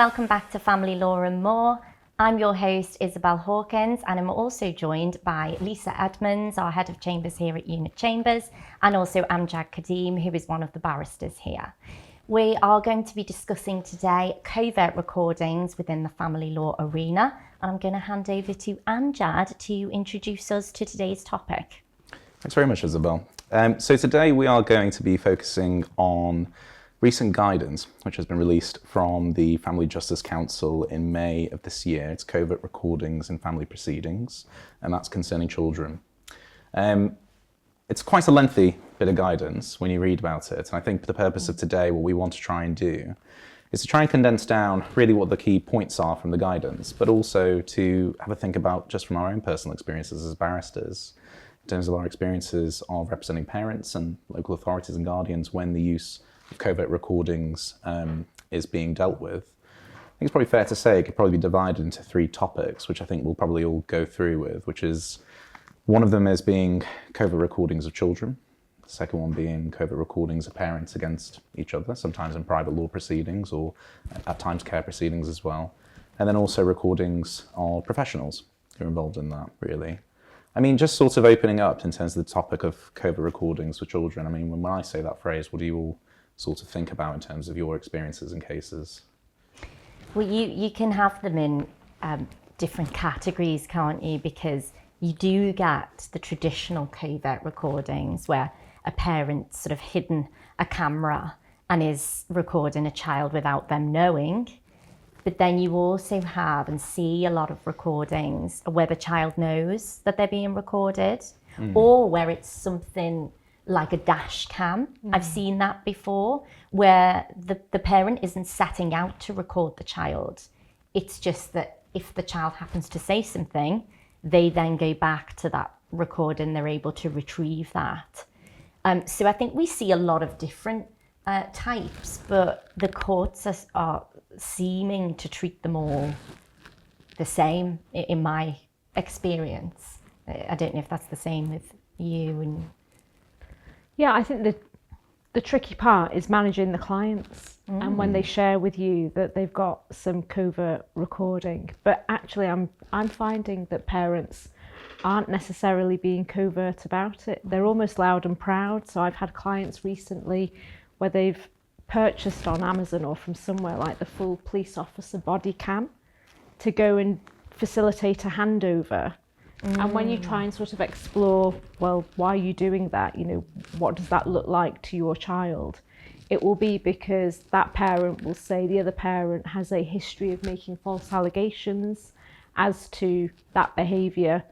welcome back to Family Law and More. I'm your host, Isabel Hawkins, and I'm also joined by Lisa Edmunds, our head of chambers here at Unit Chambers, and also Amjad Kadhim, who is one of the barristers here. We are going to be discussing today covert recordings within the family law arena, and I'm going to hand over to Amjad to introduce us to today's topic. Thanks very much, Isabel. So today we are going to be focusing on recent guidance, which has been released from the Family Justice Council in May of this year. It's covert recordings in family proceedings, and that's concerning children. It's quite a lengthy bit of guidance when you read about it, and I think the purpose of today, what we want to try and do, is to try and condense down really what the key points are from the guidance, but also to have a think about just from our own personal experiences as barristers, in terms of our experiences of representing parents and local authorities and guardians when the use of covert recordings is being dealt with. I think it's probably fair to say it could probably be divided into three topics, which I think we'll probably all go through with, which is one of them as being covert recordings of children, the second one being covert recordings of parents against each other, sometimes in private law proceedings or at times care proceedings as well, and then also recordings of professionals who are involved in that, really. I mean, just sort of opening up in terms of the topic of covert recordings for children, I mean, when I say that phrase, what do you all sort of think about in terms of your experiences and cases? Well, you can have them in different categories, can't you? Because you do get the traditional covert recordings where a parent's sort of hidden a camera and is recording a child without them knowing. But then you also have and see a lot of recordings where the child knows that they're being recorded, or where it's something like a dash cam. I've seen that before, where the parent isn't setting out to record the child. It's just that if the child happens to say something, they then go back to that recording, they're able to retrieve that. So I think we see a lot of different types, but the courts are seeming to treat them all the same in my experience. I don't know if that's the same with you. And yeah, I think the tricky part is managing the clients and when they share with you that they've got some covert recording. But actually I'm finding that parents aren't necessarily being covert about it. They're almost loud and proud. So I've had clients recently where they've purchased on Amazon or from somewhere like the full police officer body cam to go and facilitate a handover. And when you try and sort of explore, well, why are you doing that? You know, what does that look like to your child? It will be because that parent will say the other parent has a history of making false allegations as to that behaviour,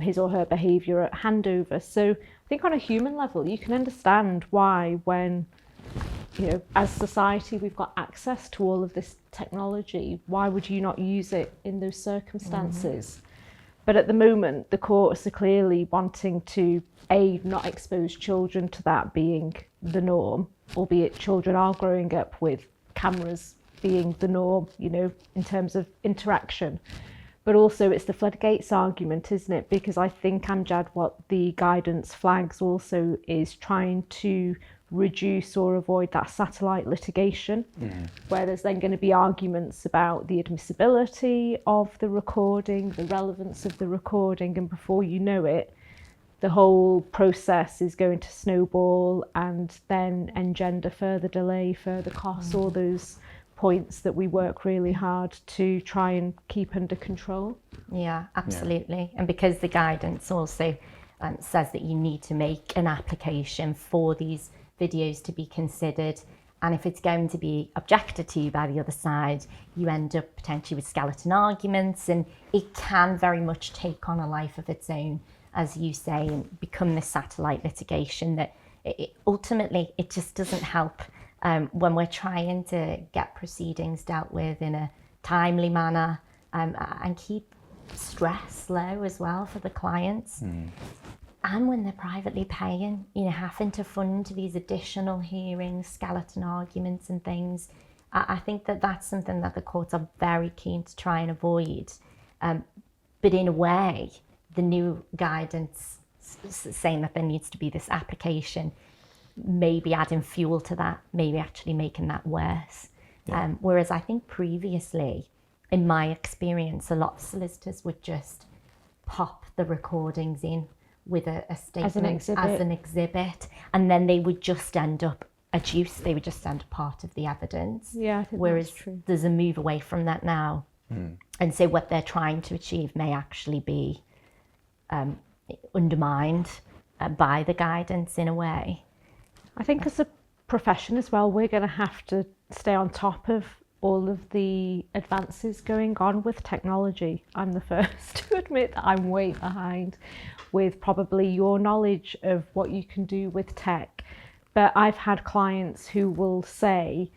his or her behaviour at handover. So I think on a human level, you can understand why when, you know, as society, we've got access to all of this technology, why would you not use it in those circumstances? But at the moment, the courts are clearly wanting to, A, not expose children to that being the norm, albeit children are growing up with cameras being the norm, you know, in terms of interaction. But also it's the floodgates argument, isn't it? Because I think, Amjad, what the guidance flags also is trying to reduce or avoid that satellite litigation, where there's then going to be arguments about the admissibility of the recording, the relevance of the recording, and before you know it, the whole process is going to snowball and then engender further delay, further costs, all those points that we work really hard to try and keep under control. yeah, absolutely. And because the guidance also says that you need to make an application for these videos to be considered, and if it's going to be objected to by the other side, you end up potentially with skeleton arguments, and it can very much take on a life of its own, as you say, and become this satellite litigation that ultimately it just doesn't help when we're trying to get proceedings dealt with in a timely manner and keep stress low as well for the clients. And when they're privately paying, you know, having to fund these additional hearings, skeleton arguments and things, I think that that's something that the courts are very keen to try and avoid. But in a way, the new guidance saying that there needs to be this application, maybe adding fuel to that, maybe actually making that worse. Whereas I think previously, in my experience, a lot of solicitors would just pop the recordings in with a statement as an exhibit, and then they would just end up adduced. They would just end up part of the evidence. Yeah, I think whereas that's true. there's a move away from that now, and so what they're trying to achieve may actually be undermined by the guidance in a way. I think as a profession as well, we're going to have to stay on top of all of the advances going on with technology. I'm the first to admit that I'm way behind with probably your knowledge of what you can do with tech. But I've had clients who will say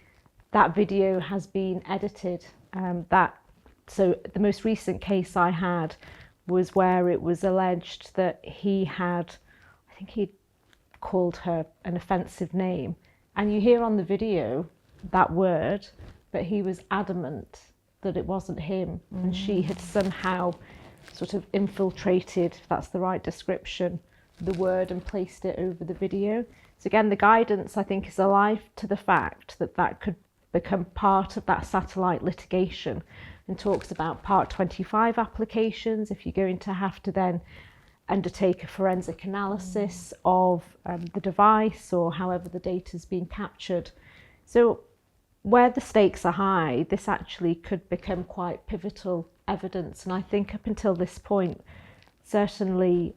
that video has been edited. So the most recent case I had was where it was alleged that he'd called her an offensive name. And you hear on the video that word, but he was adamant that it wasn't him. And she had somehow sort of infiltrated, if that's the right description, the word and placed it over the video. So again, the guidance, I think, is alive to the fact that that could become part of that satellite litigation, and talks about Part 25 applications, if you're going to have to then undertake a forensic analysis of the device or however the data's been captured. So where the stakes are high, this actually could become quite pivotal evidence. And I think up until this point, certainly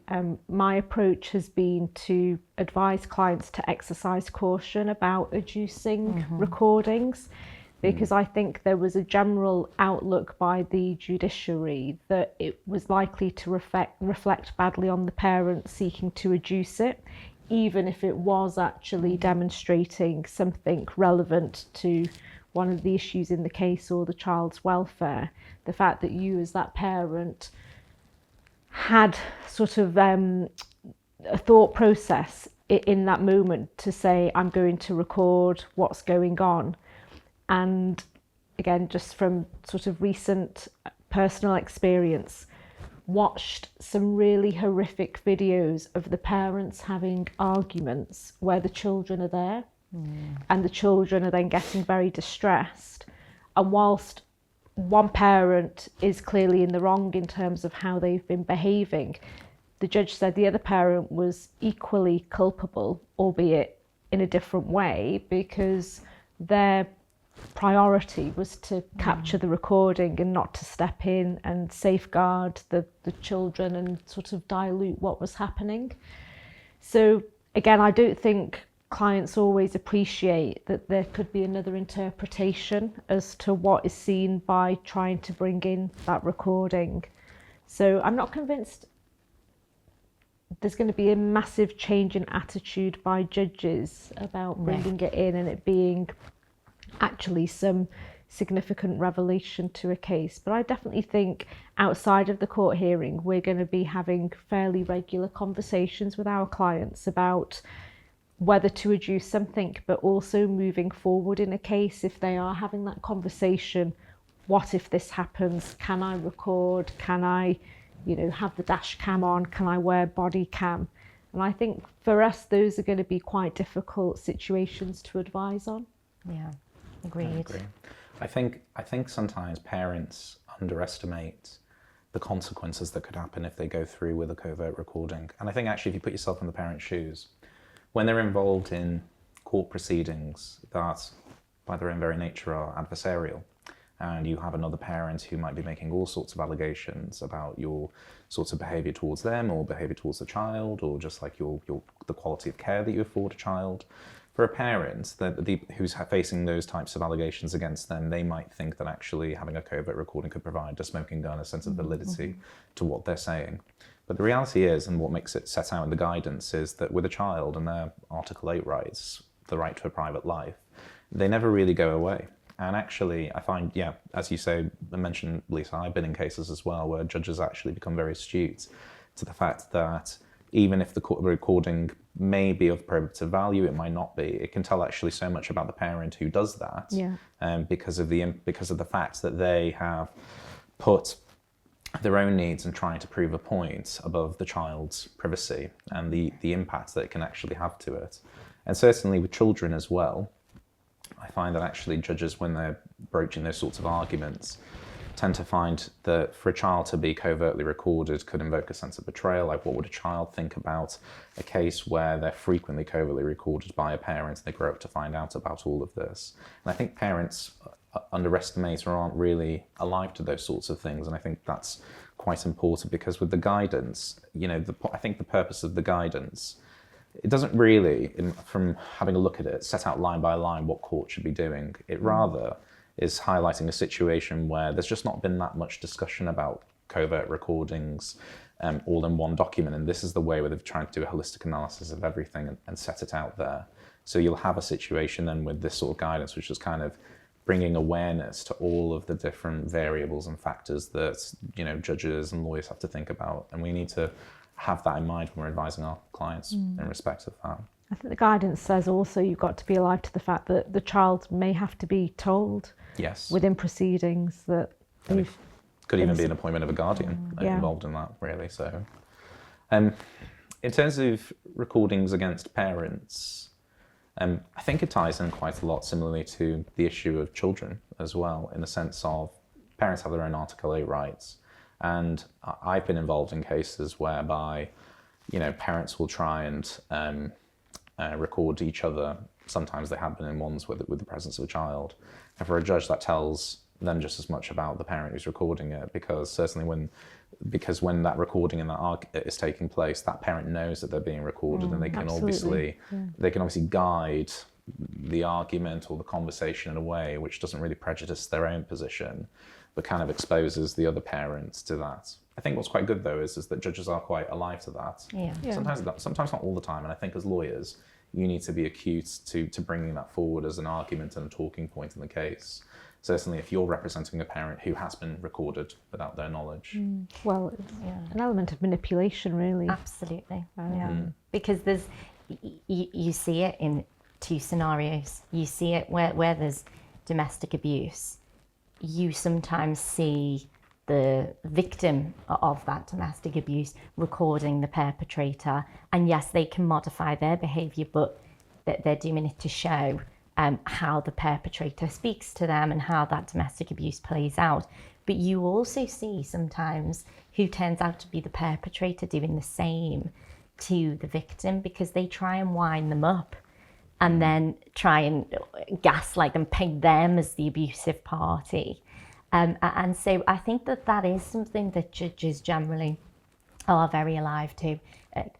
my approach has been to advise clients to exercise caution about adducing recordings, because I think there was a general outlook by the judiciary that it was likely to reflect badly on the parent seeking to adduce it, even if it was actually demonstrating something relevant to one of the issues in the case or the child's welfare. The fact that you as that parent had sort of a thought process in that moment to say, I'm going to record what's going on. And again, just from sort of recent personal experience, watched some really horrific videos of the parents having arguments where the children are there and the children are then getting very distressed. And whilst one parent is clearly in the wrong in terms of how they've been behaving, the judge said the other parent was equally culpable, albeit in a different way, because their priority was to capture the recording and not to step in and safeguard the children and sort of dilute what was happening. So again, I don't think clients always appreciate that there could be another interpretation as to what is seen by trying to bring in that recording. So I'm not convinced there's going to be a massive change in attitude by judges about bringing it in and it being actually some significant revelation to a case. But I definitely think outside of the court hearing, we're going to be having fairly regular conversations with our clients about whether to adduce something, but also moving forward in a case, if they are having that conversation, what if this happens? Can I record? Can I, have the dash cam on? Can I wear body cam? And I think for us, those are going to be quite difficult situations to advise on. Yeah, agreed. I agree. I think sometimes parents underestimate the consequences that could happen if they go through with a covert recording. And I think actually if you put yourself in the parent's shoes, when they're involved in court proceedings that by their own very nature are adversarial, and you have another parent who might be making all sorts of allegations about your sorts of behaviour towards them or behaviour towards the child, or just like the quality of care that you afford a child, for a parent who's facing those types of allegations against them, they might think that actually having a covert recording could provide a smoking gun, a sense of validity to what they're saying. But the reality is, and what makes it set out in the guidance, is that with a child and their Article 8 rights, the right to a private life, they never really go away. And actually, I find, as you say, I mentioned, Lisa, I've been in cases as well where judges actually become very astute to the fact that even if the recording may be of probative value, it might not be. It can tell actually so much about the parent who does that, because of the fact that they have put their own needs and trying to prove a point above the child's privacy and the impact that it can actually have to it. And certainly with children as well, I find that actually judges, when they're broaching those sorts of arguments, tend to find that for a child to be covertly recorded could invoke a sense of betrayal. Like, what would a child think about a case where they're frequently covertly recorded by a parent and they grow up to find out about all of this? And I think parents underestimate or aren't really alive to those sorts of things. And I think that's quite important, because with the guidance, I think the purpose of the guidance, it doesn't really, from having a look at it, set out line by line what court should be doing. It rather is highlighting a situation where there's just not been that much discussion about covert recordings all in one document. And this is the way where they've tried to do a holistic analysis of everything and set it out there. So you'll have a situation then with this sort of guidance, which is kind of bringing awareness to all of the different variables and factors that, judges and lawyers have to think about. And we need to have that in mind when we're advising our clients in respect of that. I think the guidance says also you've got to be alive to the fact that the child may have to be told within proceedings that they've... Could even be an appointment of a guardian involved in that, really. So, in terms of recordings against parents, I think it ties in quite a lot similarly to the issue of children as well, in the sense of parents have their own Article 8 rights. And I've been involved in cases whereby, parents will try and record each other. Sometimes they have been in ones with the presence of a child. And for a judge, that tells them just as much about the parent who's recording it, because certainly when that recording and that is taking place, that parent knows that they're being recorded, and they can obviously guide the argument or the conversation in a way which doesn't really prejudice their own position, but kind of exposes the other parents to that. I think what's quite good though is that judges are quite alive to that. Sometimes not all the time, and I think as lawyers you need to be acute to bringing that forward as an argument and a talking point in the case. Certainly if you're representing a parent who has been recorded without their knowledge. Well, it's an element of manipulation, really. Absolutely. Because you see it in two scenarios. You see it where there's domestic abuse. You sometimes see the victim of that domestic abuse recording the perpetrator, and yes, they can modify their behaviour, but they're doing it to show how the perpetrator speaks to them and how that domestic abuse plays out. But you also see sometimes who turns out to be the perpetrator doing the same to the victim, because they try and wind them up and then try and gaslight them, paint them as the abusive party. And so I think that is something that judges generally are very alive to,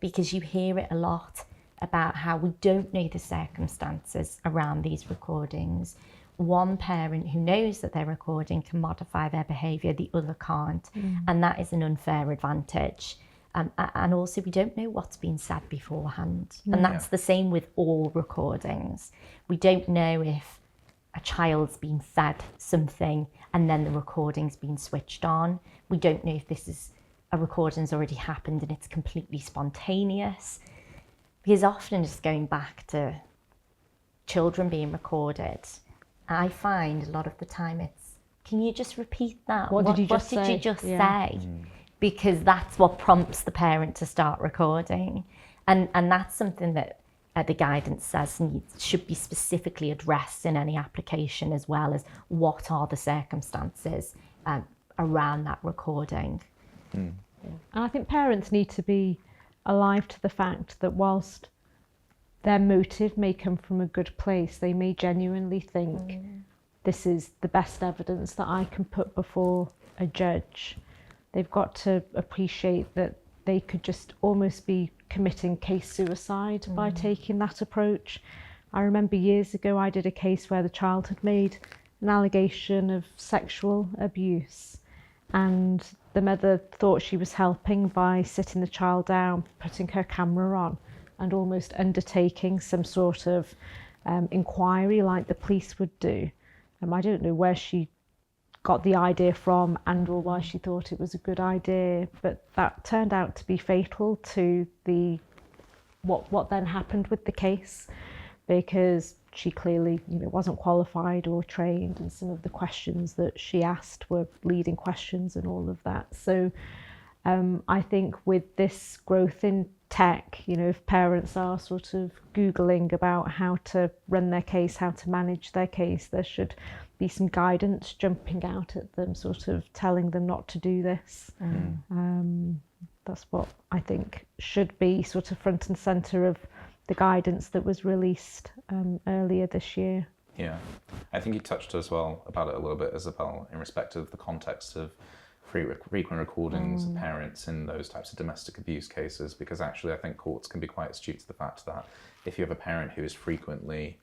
because you hear it a lot about how we don't know the circumstances around these recordings. One parent who knows that they're recording can modify their behaviour, the other can't, and that is an unfair advantage. And also we don't know what's been said beforehand, and that's the same with all recordings. We don't know if a child's been said something and then the recording's been switched on. We don't know if this is a recording's already happened and it's completely spontaneous. Because often, just going back to children being recorded, I find a lot of the time it's, can you just repeat that? What did you just say? Because that's what prompts the parent to start recording. And that's something that the guidance says should be specifically addressed in any application, as well as what are the circumstances around that recording. And I think parents need to be alive to the fact that whilst their motive may come from a good place, they may genuinely think this is the best evidence that I can put before a judge. They've got to appreciate that they could just almost be committing case suicide by taking that approach. I remember years ago I did a case where the child had made an allegation of sexual abuse, and the mother thought she was helping by sitting the child down, putting her camera on, and almost undertaking some sort of inquiry like the police would do. I don't know where she got the idea from and or why she thought it was a good idea, but that turned out to be fatal to what then happened with the case, because she clearly wasn't qualified or trained, and some of the questions that she asked were leading questions and all of that. So I think with this growth in tech. You know, if parents are sort of Googling about how to run their case, how to manage their case, there should be some guidance jumping out at them, sort of telling them not to do this. That's what I think should be sort of front and centre of the guidance that was released earlier this year. Yeah, I think you touched as well about it a little bit, Isabel, in respect of the context of frequent recordings of parents in those types of domestic abuse cases, because actually I think courts can be quite astute to the fact that if you have a parent who is frequently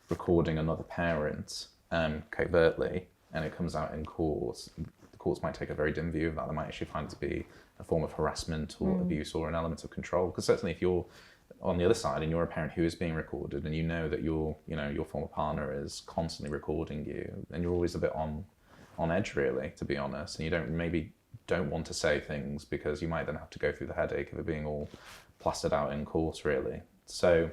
recording another parent covertly and it comes out in court, the courts might take a very dim view of that. They might actually find it to be a form of harassment or abuse or an element of control, because certainly if you're on the other side and you're a parent who is being recorded and you know that your former partner is constantly recording you, then you're always a bit on edge, really, to be honest, and you don't want to say things because you might then have to go through the headache of it being all plastered out in court, really. So,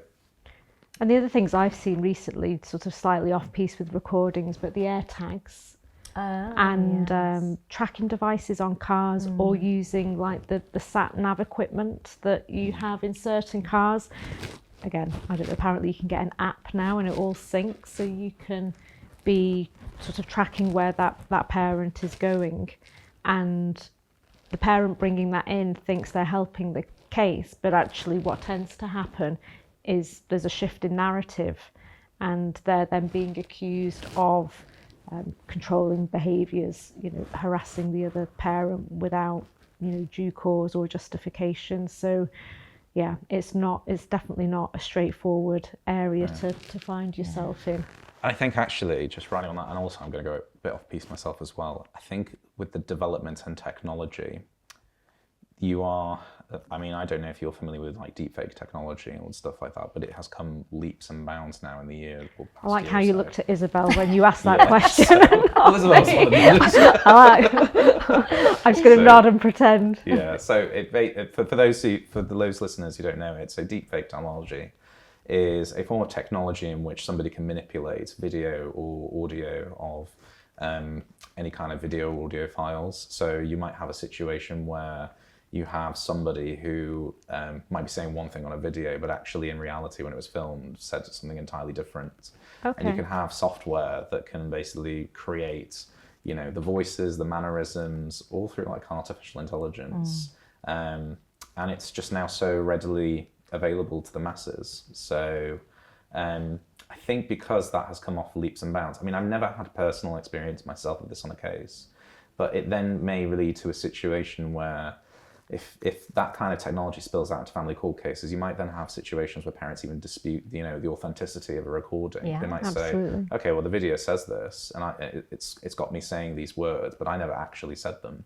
and the other things I've seen recently, sort of slightly off piece with recordings, but the air tags and tracking devices on cars, or using like the sat nav equipment that you have in certain cars. Again, I don't know, apparently you can get an app now and it all syncs, so you can be sort of tracking where that parent is going, and the parent bringing that in thinks they're helping the case, but actually what tends to happen is there's a shift in narrative and they're then being accused of controlling behaviours, you know, harassing the other parent without, you know, due cause or justification. So yeah, it's definitely not a straightforward area to find yourself in. I think actually, just riding on that, and also I'm going to go a bit off piece myself as well, I think with the development and technology, I don't know if you're familiar with like deepfake technology and stuff like that, but it has come leaps and bounds now in the year. I like how you looked at Isabel when you asked that question. Well, Isabel's one of the I'm just going to nod and pretend. Yeah, so for those listeners who don't know it, so deepfake technology is a form of technology in which somebody can manipulate video or audio of any kind of video or audio files. So you might have a situation where you have somebody who might be saying one thing on a video, but actually in reality when it was filmed said something entirely different. Okay. And you can have software that can basically create, you know, the voices, the mannerisms, all through like artificial intelligence. And it's just now so readily available to the masses. So I think because that has come off leaps and bounds, I mean, I've never had personal experience myself of this on a case, but it then may lead to a situation where if that kind of technology spills out into family court cases, you might then have situations where parents even dispute, you know, the authenticity of a recording. Yeah, they might absolutely. say, okay, well, the video says this, and it's got me saying these words, but I never actually said them.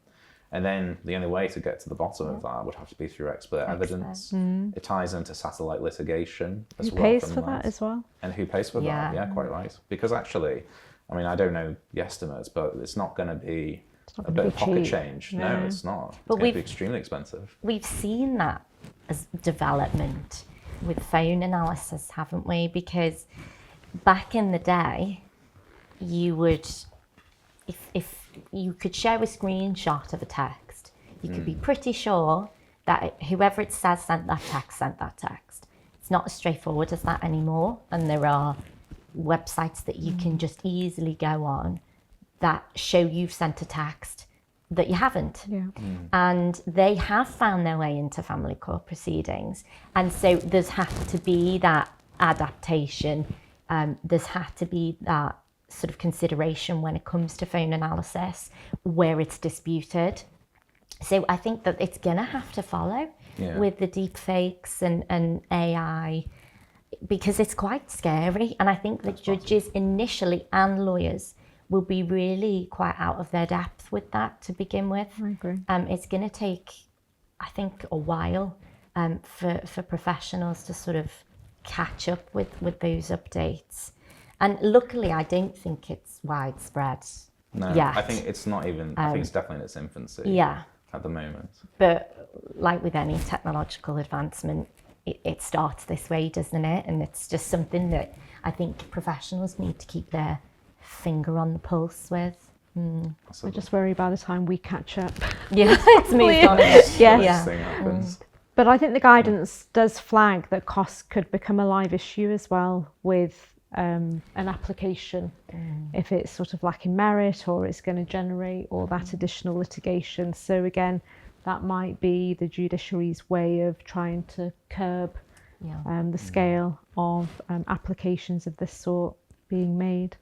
And then the only way to get to the bottom of that would have to be through expert evidence. It ties into satellite litigation as well. Who pays for that as well? And who pays for that? Yeah, quite right. Because actually, I mean, I don't know the estimates, but it's not going to be a bit of pocket change. No, it's not. It's going to be extremely expensive. We've seen that as development with phone analysis, haven't we? Because back in the day, you would, if you could share a screenshot of a text, you could be pretty sure that whoever it says sent that text. It's not as straightforward as that anymore, and there are websites that you can just easily go on that show you've sent a text that you haven't. And they have found their way into family court proceedings, and so there's had to be that adaptation, there's had to be that sort of consideration when it comes to phone analysis where it's disputed. So I think that it's gonna have to follow with the deep fakes and AI, because it's quite scary, and I think that judges initially and lawyers will be really quite out of their depth with that to begin with. I agree. It's going to take, I think, a while for professionals to sort of catch up with those updates. And luckily, I don't think it's widespread yet. I think it's not even, I think it's definitely in its infancy at the moment. But like with any technological advancement, it starts this way, doesn't it? And it's just something that I think professionals need to keep their finger on the pulse with. I just worry by the time we catch up. Yeah, it's moved on. This thing happens. But I think the guidance does flag that costs could become a live issue as well with an application, if it's sort of lacking merit or it's going to generate all that additional litigation. So again, that might be the judiciary's way of trying to curb the scale of applications of this sort being made.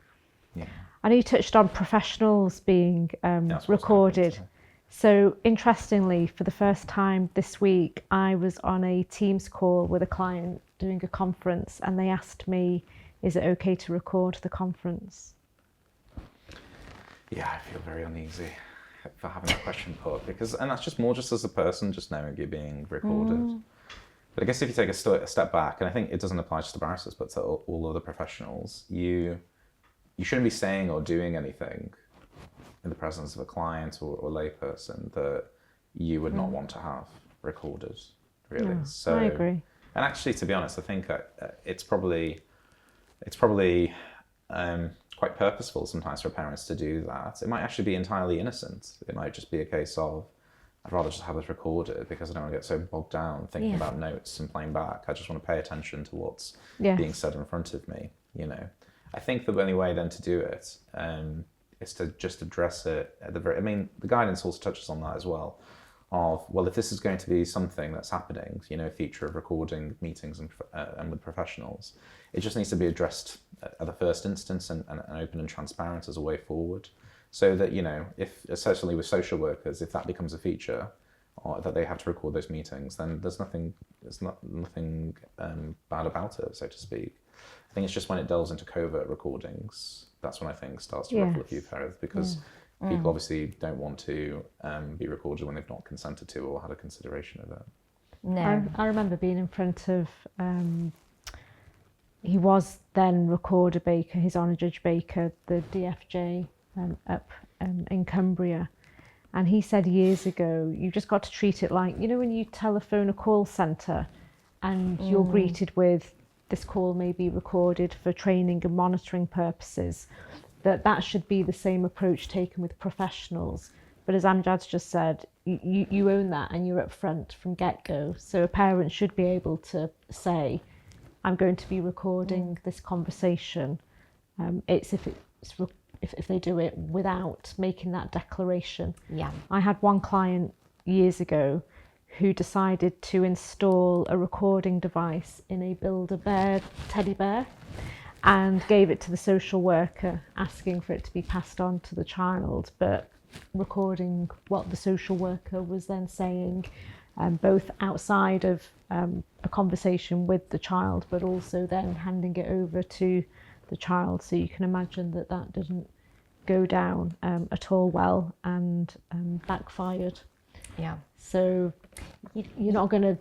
Yeah. I know you touched on professionals being recorded. So interestingly, for the first time this week, I was on a Teams call with a client doing a conference, and they asked me, is it okay to record the conference? Yeah, I feel very uneasy for having that question put, and that's just more just as a person, just knowing you're being recorded. But I guess if you take a step back, and I think it doesn't apply just to barristers, but to all other professionals, you shouldn't be saying or doing anything in the presence of a client or layperson that you would not want to have recorded, really. Yeah, So I agree. And actually, to be honest, I think it's probably quite purposeful sometimes for parents to do that. It might actually be entirely innocent. It might just be a case of, I'd rather just have this recorded because I don't want to get so bogged down thinking about notes and playing back. I just want to pay attention to what's being said in front of me, you know. I think the only way then to do it is to just address it at the very, I mean, the guidance also touches on that as well, of, well, if this is going to be something that's happening, you know, a feature of recording meetings and with professionals, it just needs to be addressed at the first instance and open and transparent as a way forward. So that, you know, if, especially with social workers, if that becomes a feature, or that they have to record those meetings, then there's nothing bad about it, so to speak. I think it's just when it delves into covert recordings, that's when I think starts to ruffle a few feathers, because people obviously don't want to be recorded when they've not consented to or had a consideration of it. No. I remember being in front of, he was then Recorder Baker, His Honour Judge Baker, the DFJ up in Cumbria. And he said years ago, you've just got to treat it like, you know, when you telephone a call centre and you're greeted with, this call may be recorded for training and monitoring purposes, that should be the same approach taken with professionals. But as Amjad's just said, you own that and you're up front from get-go. So a parent should be able to say, I'm going to be recording this conversation. It's if they do it without making that declaration. Yeah. I had one client years ago who decided to install a recording device in a Build-A-Bear teddy bear and gave it to the social worker, asking for it to be passed on to the child, but recording what the social worker was then saying, both outside of a conversation with the child, but also then handing it over to the child. So you can imagine that didn't go down at all well and backfired. Yeah. So you're not going to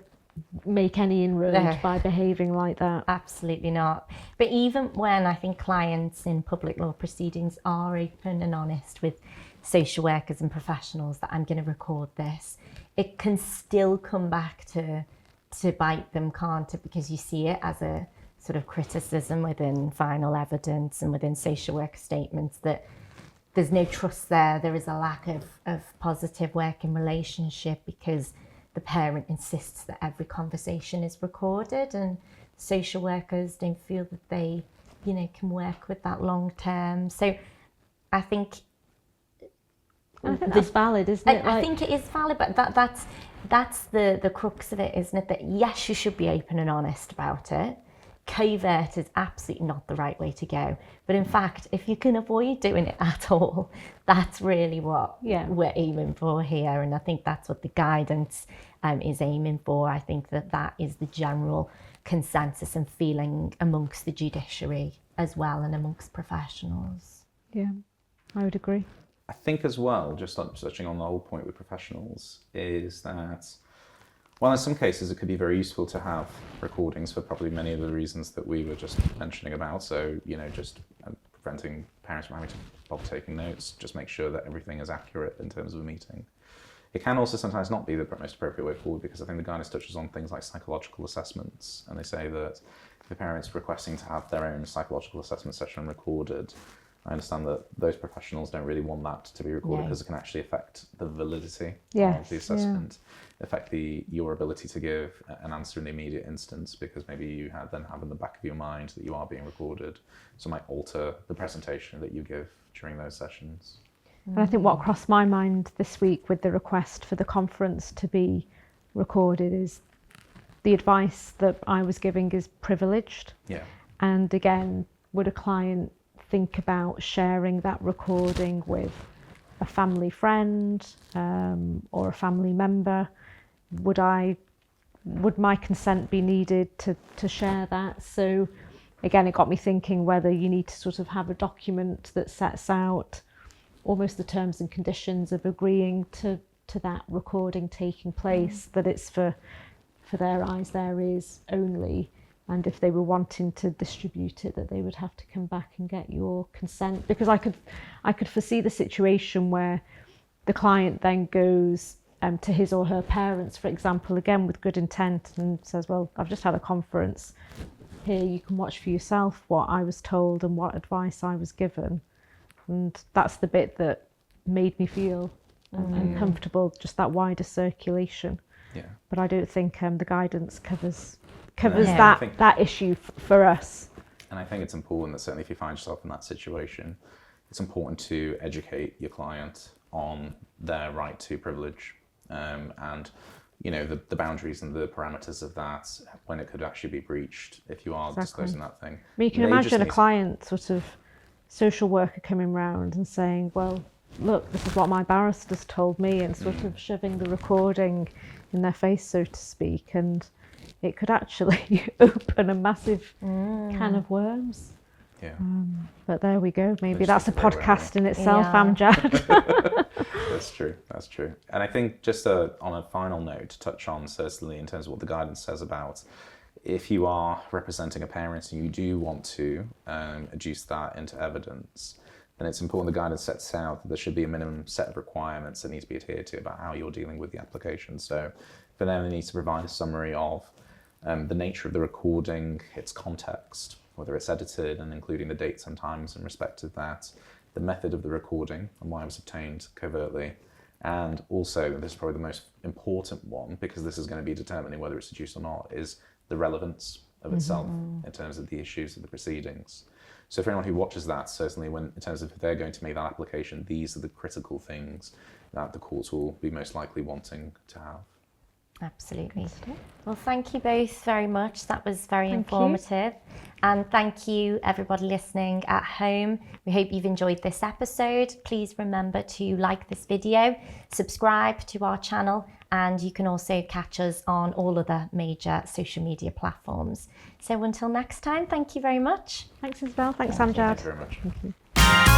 make any inroad by behaving like that. Absolutely not. But even when I think clients in public law proceedings are open and honest with social workers and professionals that I'm going to record this, it can still come back to bite them, can't it? Because you see it as a sort of criticism within final evidence and within social worker statements that there's no trust there. There is a lack of positive working relationship because the parent insists that every conversation is recorded, and social workers don't feel that they, you know, can work with that long term. So I think that's valid, isn't it? I think it is valid, but that's the crux of it, isn't it? That yes, you should be open and honest about it. Covert is absolutely not the right way to go. But in fact, if you can avoid doing it at all, that's really what we're aiming for here. And I think that's what the guidance is aiming for. I think that is the general consensus and feeling amongst the judiciary as well and amongst professionals. Yeah, I would agree. I think as well, just touching on the whole point with professionals, is that, well, in some cases it could be very useful to have recordings for probably many of the reasons that we were just mentioning about. So, you know, just preventing parents from having to bother taking notes, just make sure that everything is accurate in terms of a meeting. It can also sometimes not be the most appropriate way forward, because I think the guidance touches on things like psychological assessments, and they say that if the parent's requesting to have their own psychological assessment session recorded, I understand that those professionals don't really want that to be recorded No. because it can actually affect the validity Yes, of the assessment, affect your ability to give an answer in the immediate instance, because maybe you then have in the back of your mind that you are being recorded, so it might alter the presentation that you give during those sessions. And I think what crossed my mind this week with the request for the conference to be recorded is the advice that I was giving is privileged. Yeah. And again, would a client think about sharing that recording with a family friend or a family member? Would my consent be needed to share that? So again, it got me thinking whether you need to sort of have a document that sets out almost the terms and conditions of agreeing to that recording taking place, that it's for their eyes, their ears only, and if they were wanting to distribute it, that they would have to come back and get your consent. Because I could foresee the situation where the client then goes to his or her parents, for example, again with good intent, and says, well, I've just had a conference, here you can watch for yourself what I was told and what advice I was given. And that's the bit that made me feel uncomfortable, just that wider circulation. Yeah. But I don't think the guidance covers Yeah. that issue for us. And I think it's important that certainly if you find yourself in that situation, it's important to educate your client on their right to privilege, and the boundaries and the parameters of that, when it could actually be breached if you are disclosing that thing. I mean, you can They just imagine a need to- client sort of social worker coming round and saying, well, look, this is what my barristers told me, and sort of shoving the recording in their face, so to speak, and it could actually open a massive can of worms. Yeah. But there we go. Maybe Just that's a think about it, podcast in itself, Yeah. Amjad. That's true. And I think just on a final note to touch on, certainly in terms of what the guidance says about if you are representing a parent and you do want to adduce that into evidence, then it's important the guidance sets out that there should be a minimum set of requirements that need to be adhered to about how you're dealing with the application. So for them, they need to provide a summary of the nature of the recording, its context, whether it's edited and including the dates and times in respect of that, the method of the recording and why it was obtained covertly, and also, this is probably the most important one, because this is going to be determining whether it's adduced or not, is the relevance of itself in terms of the issues of the proceedings. So for anyone who watches that, certainly in terms of if they're going to make that application, these are the critical things that the courts will be most likely wanting to have. Absolutely. Well, thank you both very much. That was very Thank informative. And thank you, everybody listening at home. We hope you've enjoyed this episode. Please remember to like this video, subscribe to our channel, and you can also catch us on all other major social media platforms. So until next time, thank you very much. Thanks, Isabel. Thanks, Thank you Amjad. very much. Thank you.